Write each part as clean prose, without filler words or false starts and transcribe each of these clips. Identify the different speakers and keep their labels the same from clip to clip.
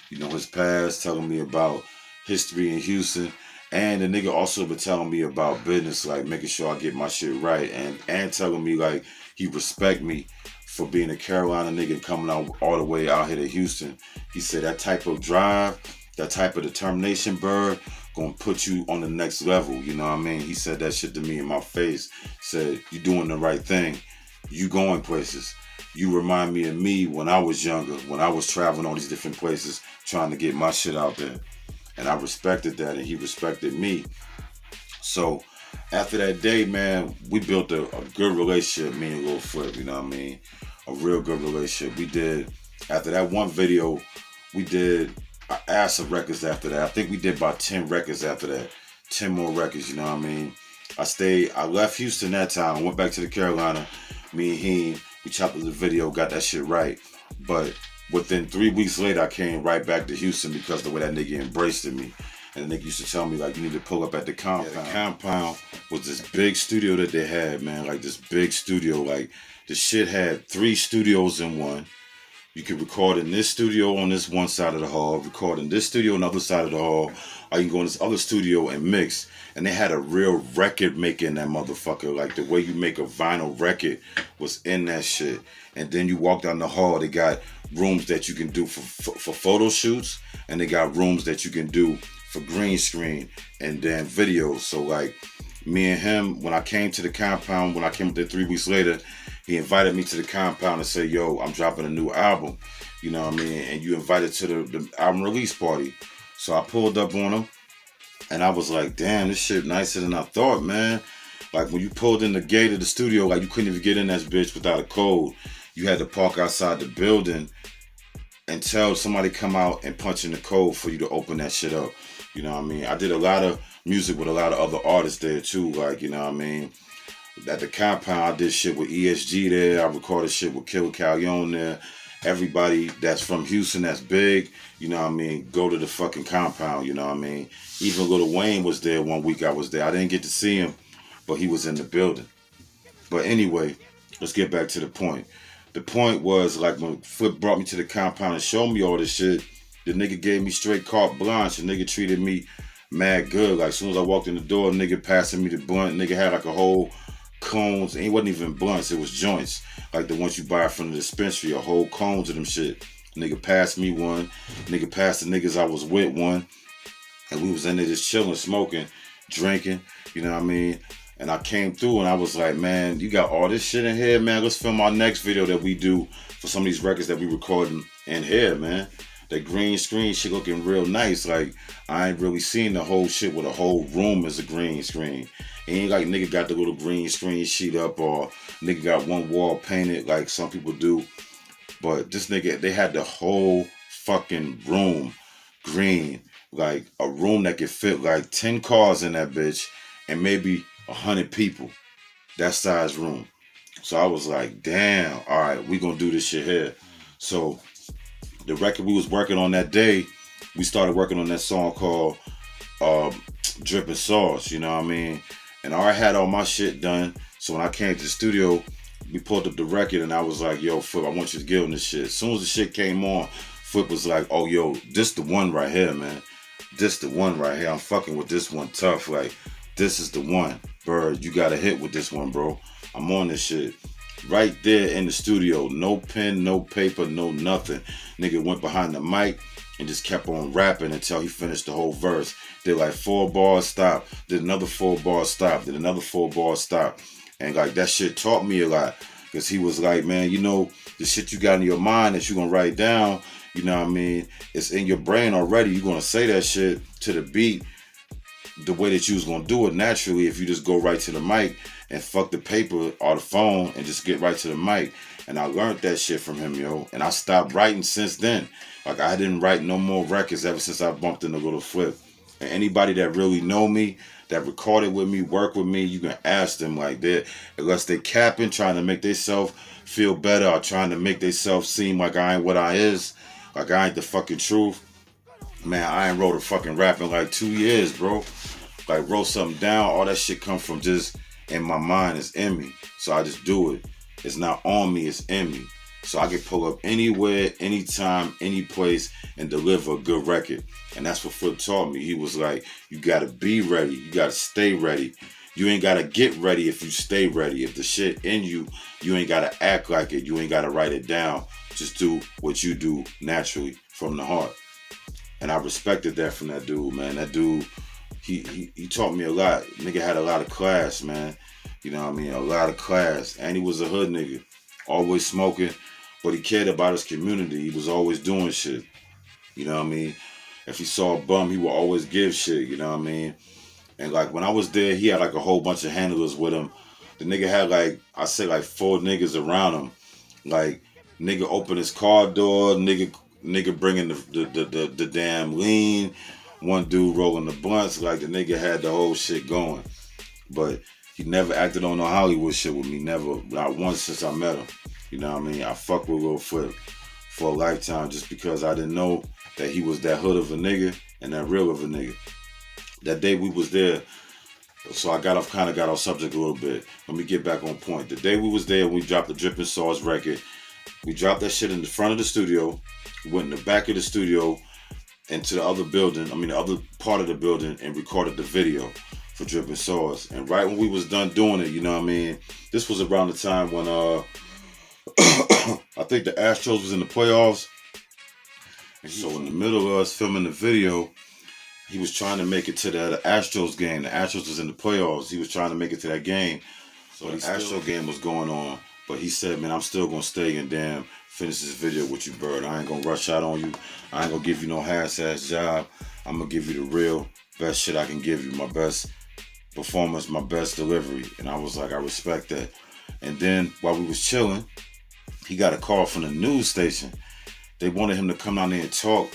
Speaker 1: you know, his past, telling me about history in Houston. And the nigga also been telling me about business, like making sure I get my shit right, and telling me like he respect me for being a Carolina nigga and coming out all the way out here to Houston. He said that type of drive, that type of determination, bird, gonna put you on the next level. You know what I mean? He said that shit to me in my face. Said, you doing the right thing. You going places. You remind me of me when I was younger, when I was traveling all these different places, trying to get my shit out there. And I respected that, and he respected me. So after that day, man, we built a good relationship, me and Lil Flip, you know what I mean? A real good relationship. We did, after that one video, we did an ass of records after that. I think we did about 10 records after that. 10 more records, you know what I mean? I left Houston that time. I went back to the Carolina. Me and he, we chopped up the video, got that shit right. But within 3 weeks later, I came right back to Houston because the way that nigga embraced me. And the nigga used to tell me, like, you need to pull up at the compound. Yeah, the compound was this big studio that they had, man. Like, this big studio. Like, the shit had 3 studios in one. You could record in this studio on this one side of the hall, record in this studio on the other side of the hall, or you can go in this other studio and mix. And they had a real record maker in that motherfucker. Like, the way you make a vinyl record was in that shit. And then you walk down the hall, they got rooms that you can do for photo shoots, and they got rooms that you can do for green screen and then videos. So like me and him, when I came to the compound, when I came up there 3 weeks later, he invited me to the compound and said, yo, I'm dropping a new album. You know what I mean? And you invited to the album release party. So I pulled up on him and I was like, damn, this shit nicer than I thought, man. Like when you pulled in the gate of the studio, like you couldn't even get in that bitch without a code. You had to park outside the building and tell somebody come out and punch in the code for you to open that shit up. You know what I mean? I did a lot of music with a lot of other artists there too, like, you know what I mean? At the compound, I did shit with ESG there. I recorded shit with Killer Callion there. Everybody that's from Houston that's big, you know what I mean, go to the fucking compound, you know what I mean? Even Lil Wayne was there one week I was there. I didn't get to see him, but he was in the building. But anyway, let's get back to the point. The point was, like, when Flip brought me to the compound and showed me all this shit, the nigga gave me straight carte blanche. The nigga treated me mad good. Like, as soon as I walked in the door, nigga passing me the blunt. Nigga had like a whole cones. And it wasn't even blunts, it was joints. Like the ones you buy from the dispensary, a whole cones of them shit. Nigga passed me one. Nigga passed the niggas I was with one. And we was in there just chilling, smoking, drinking, you know what I mean? And I came through and I was like, man, you got all this shit in here, man. Let's film our next video that we do for some of these records that we recording in here, man. That green screen shit looking real nice. Like, I ain't really seen the whole shit where the whole room is a green screen. It ain't like nigga got the little green screen sheet up or nigga got one wall painted like some people do. But this nigga, they had the whole fucking room green. Like a room that could fit like 10 cars in that bitch and maybe 100 people. That size room. So I was like, damn, all right, we gonna do this shit here. So the record we was working on that day, we started working on that song called Drippin' Sauce, you know what I mean? And I already had all my shit done. So when I came to the studio, we pulled up the record and I was like, yo, Flip, I want you to give him this shit. As soon as the shit came on, Flip was like, oh, yo, this the one right here, man. This the one right here. I'm fucking with this one tough. Like, this is the one. Bird, you got a hit with this one, bro. I'm on this shit. Right there in the studio. No pen, no paper, no nothing. Nigga went behind the mic and just kept on rapping until he finished the whole verse. Did like 4 bars, stop. Did another 4 bars, stop. Did another 4 bars, stop. And like that shit taught me a lot. Because he was like, man, you know, the shit you got in your mind that you're going to write down, you know what I mean? It's in your brain already. You're going to say that shit to the beat the way that you was going to do it naturally if you just go right to the mic and fuck the paper or the phone and just get right to the mic. And I learned that shit from him, yo. And I stopped writing since then. Like, I didn't write no more records ever since I bumped into Lil Flip. And anybody that really know me, that recorded with me, work with me, you can ask them like that. Unless they capping, trying to make themselves feel better or trying to make themselves seem like I ain't what I is. Like I ain't the fucking truth. Man, I ain't wrote a fucking rap in like 2 years, bro. Like, wrote something down, all that shit come from just in my mind. It's in me. So I just do it. It's not on me, it's in me. So I can pull up anywhere, anytime, any place, and deliver a good record. And that's what Flip taught me. He was like, you gotta be ready. You gotta stay ready. You ain't gotta get ready if you stay ready. If the shit in you, you ain't gotta act like it. You ain't gotta write it down. Just do what you do naturally from the heart. And I respected that from that dude, man. That dude, he taught me a lot. Nigga had a lot of class, man. You know what I mean? A lot of class. And he was a hood nigga. Always smoking. But he cared about his community. He was always doing shit. You know what I mean? If he saw a bum, he would always give shit. You know what I mean? And like when I was there, he had like a whole bunch of handlers with him. The nigga had like, I say like 4 niggas around him. Like, nigga open his car door, nigga bringing the damn lean, one dude rolling the blunts. Like the nigga had the whole shit going. But he never acted on no Hollywood shit with me. Never. Not once since I met him. You know what I mean? I fuck with Lil Flip for a lifetime just because I didn't know that he was that hood of a nigga and that real of a nigga. That day we was there, so I got off subject a little bit. Let me get back on point. The day we was there, we dropped the Drippin' Sauce record. We dropped that shit in the front of the studio, went in the back of the studio, into the other building, the other part of the building, and recorded the video for Drippin' Sauce. And right when we was done doing it, you know what I mean? This was around the time when I think the Astros was in the playoffs. And so in the middle of us filming the video, he was trying to make it to the Astros game. The Astros was in the playoffs. He was trying to make it to that game. So the Astro game was going on. But he said, man, I'm still going to stay and damn finish this video with you, Bird. I ain't going to rush out on you. I ain't going to give you no half-ass job. I'm going to give you the real best shit I can give you. My best performance, my best delivery. And I was like, I respect that. And then while we was chilling, he got a call from the news station. They wanted him to come down there and talk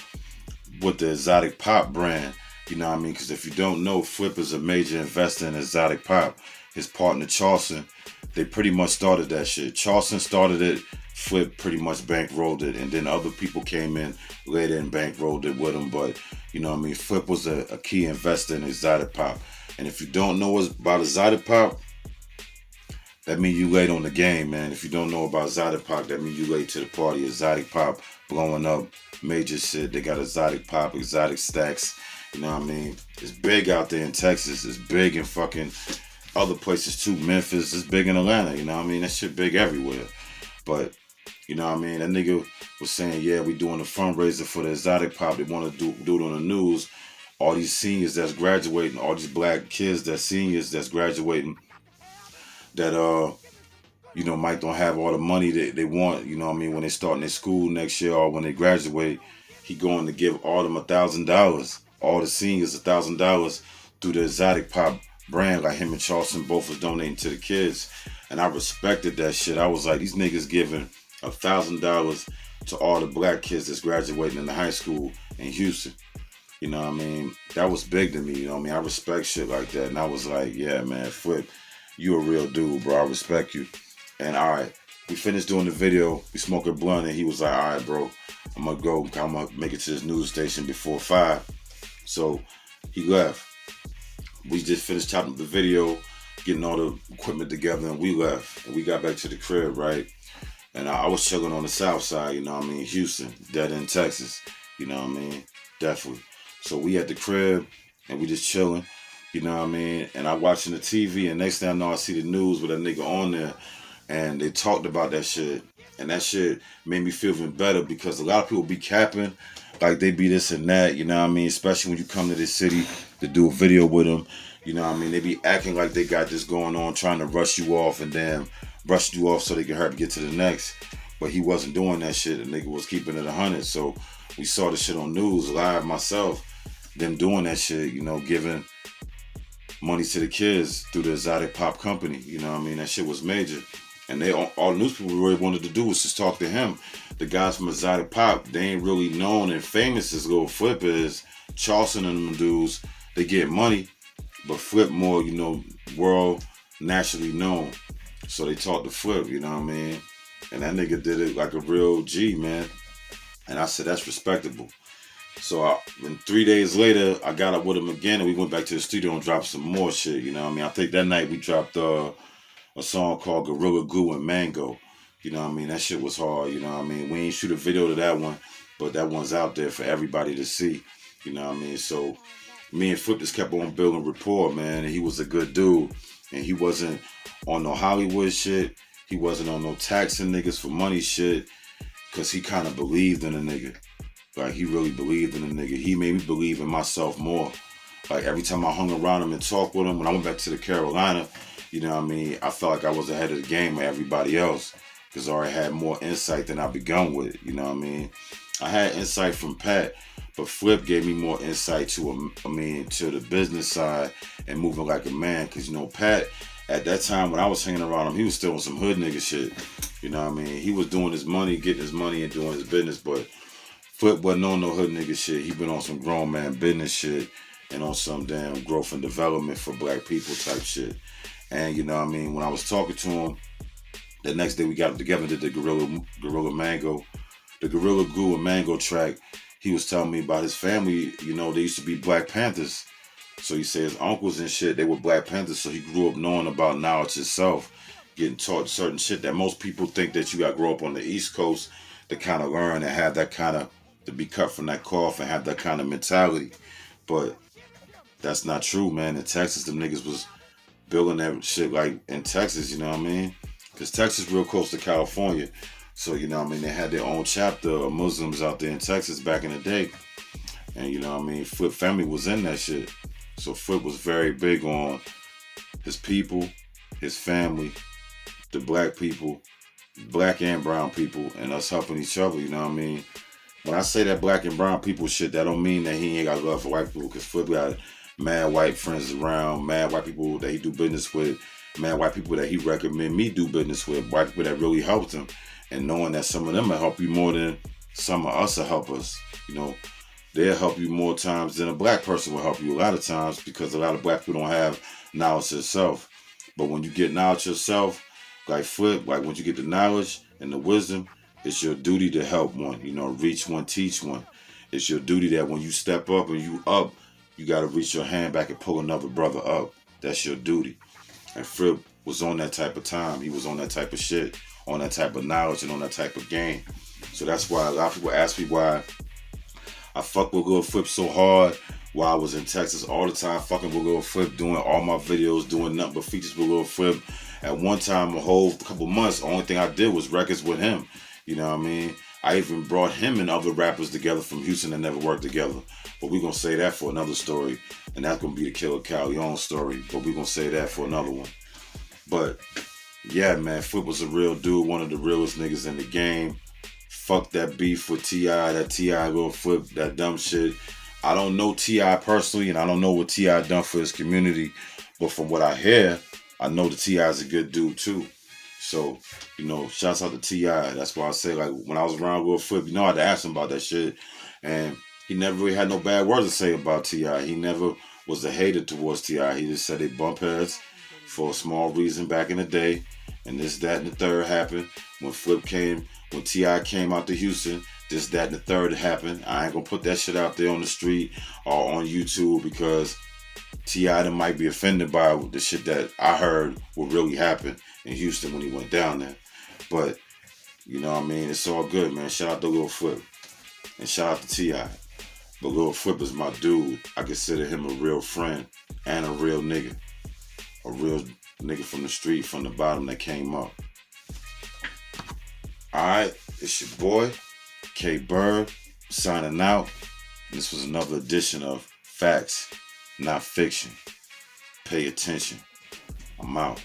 Speaker 1: with the Exotic Pop brand. You know what I mean? Because if you don't know, Flip is a major investor in Exotic Pop. His partner, Charleston, they pretty much started that shit. Charleston started it. Flip pretty much bankrolled it. And then other people came in later and bankrolled it with him. But, you know what I mean? Flip was a key investor in Exotic Pop. And if you don't know about Exotic Pop, that means you late on the game, man. If you don't know about Exotic Pop, that means you late to the party. Exotic Pop blowing up major shit. They got Exotic Pop, Exotic Stacks. You know what I mean? It's big out there in Texas. It's big in fucking other places too. Memphis. It's big in Atlanta. You know what I mean? That shit big everywhere. But, you know what I mean? That nigga was saying, yeah, we doing a fundraiser for the Exotic Pop. They want to do it on the news. All these seniors that's graduating, all these black kids that's seniors that's graduating, that might don't have all the money that they want, you know what I mean, when they start in their school next year or when they graduate. He going to give all them $1,000, all the seniors $1,000 through the Exotic Pop brand. Like him and Charleston both was donating to the kids. And I respected that shit. I was like, these niggas giving $1,000 to all the black kids that's graduating in the high school in Houston. You know what I mean? That was big to me, you know what I mean? I respect shit like that. And I was like, yeah, man, Flip, you a real dude, bro. I respect you. And all right, we finished doing the video. We smoked a blunt, and he was like, all right, bro, I'm going to go. I'm going to make it to this news station before 5. So he left. We just finished chopping up the video, getting all the equipment together, and we left. And we got back to the crib, right? And I was chilling on the south side, you know what I mean, Houston, dead in Texas, you know what I mean? Definitely. So we at the crib, and we just chilling. You know what I mean? And I watching the TV, and next thing I know, I see the news with a nigga on there, and they talked about that shit. And that shit made me feel even better because a lot of people be capping, like they be this and that, you know what I mean? Especially when you come to this city to do a video with them, you know what I mean? They be acting like they got this going on, trying to rush you off and damn, rush you off so they can hurry to get to the next. But he wasn't doing that shit. The nigga was keeping it 100. So we saw the shit on news, live myself, them doing that shit, you know, giving money to the kids through the Exotic Pop company. You know what I mean? That shit was major. And they all the newspaper really wanted to do was just talk to him. The guys from Exotic Pop, they ain't really known and famous as Lil Flip is. Charleston and them dudes, they get money, but Flip more, you know, world nationally known. So they talked to Flip, you know what I mean? And that nigga did it like a real G, man. And I said, that's respectable. So then 3 days later, I got up with him again, and we went back to the studio and dropped some more shit, you know what I mean? I think that night we dropped a song called Gorilla Glue and Mango. You know what I mean? That shit was hard. You know what I mean? We ain't shoot a video to that one, but that one's out there for everybody to see. You know what I mean? So me and Flip just kept on building rapport, man. And he was a good dude. And he wasn't on no Hollywood shit. He wasn't on no taxing niggas for money shit. Because he kind of believed in a nigga. Like, he really believed in a nigga. He made me believe in myself more. Like, every time I hung around him and talked with him, when I went back to the Carolina, you know what I mean, I felt like I was ahead of the game with everybody else. Because I already had more insight than I begun with, you know what I mean? I had insight from Pat, but Flip gave me more insight to the business side and moving like a man. Because, you know, Pat, at that time when I was hanging around him, he was still on some hood nigga shit. You know what I mean? He was doing his money, getting his money and doing his business, but Flip wasn't on no hood nigga shit. He been on some grown man business shit and on some damn growth and development for black people type shit. And, you know what I mean? When I was talking to him, the next day we got together and did the Gorilla Mango, the Gorilla Glue and Mango track. He was telling me about his family. You know, they used to be Black Panthers. So he said his uncles and shit, they were Black Panthers. So he grew up knowing about knowledge himself, getting taught certain shit that most people think that you got to grow up on the East Coast to kind of learn and have that kind of, to be cut from that cloth and have that kind of mentality. But that's not true, man. In Texas, them niggas was building that shit like in Texas, you know what I mean? Because Texas real close to California. So, you know what I mean? They had their own chapter of Muslims out there in Texas back in the day. And, you know what I mean? Flip family was in that shit. So Flip was very big on his people, his family, the black people, black and brown people, and us helping each other, you know what I mean? When I say that black and brown people shit, that don't mean that he ain't got love for white people, because Flip got mad white friends around, mad white people that he do business with, mad white people that he recommend me do business with, white people that really helped him, and knowing that some of them will help you more than some of us will help us. You know, they'll help you more times than a black person will help you a lot of times, because a lot of black people don't have knowledge yourself. But when you get knowledge yourself, like Flip, like once you get the knowledge and the wisdom, it's your duty to help one, you know, reach one, teach one. It's your duty that when you step up and you up, you got to reach your hand back and pull another brother up. That's your duty. And Flip was on that type of time. He was on that type of shit, on that type of knowledge and on that type of game. So that's why a lot of people ask me why I fuck with Lil Flip so hard while I was in Texas all the time, fucking with Lil Flip, doing all my videos, doing nothing but features with Lil Flip. At one time, a whole couple months, the only thing I did was records with him. You know what I mean? I even brought him and other rappers together from Houston that never worked together. But we're going to say that for another story. And that's going to be the Killer Calleon story. But we're going to say that for another one. But, yeah, man, Flip was a real dude, one of the realest niggas in the game. Fuck that beef with T.I., that T.I. Lil Flip, that dumb shit. I don't know T.I. personally, and I don't know what T.I. done for his community. But from what I hear, I know that T.I. is a good dude, too. So, you know, shouts out to T.I. That's why I say, like, when I was around Lil Flip, you know, I had to ask him about that shit. And he never really had no bad words to say about T.I. He never was a hater towards T.I. He just said they bump heads for a small reason back in the day. And this, that, and the third happened. When T.I. came out to Houston, this, that, and the third happened. I ain't gonna put that shit out there on the street or on YouTube, because T.I. might be offended by the shit that I heard would really happen in Houston when he went down there. But, you know what I mean? It's all good, man. Shout out to Lil Flip. And shout out to T.I. But Lil Flip is my dude. I consider him a real friend and a real nigga. A real nigga from the street, from the bottom that came up. Alright, it's your boy, K Bird, signing out. This was another edition of Facts, Not Fiction. Pay attention. I'm out.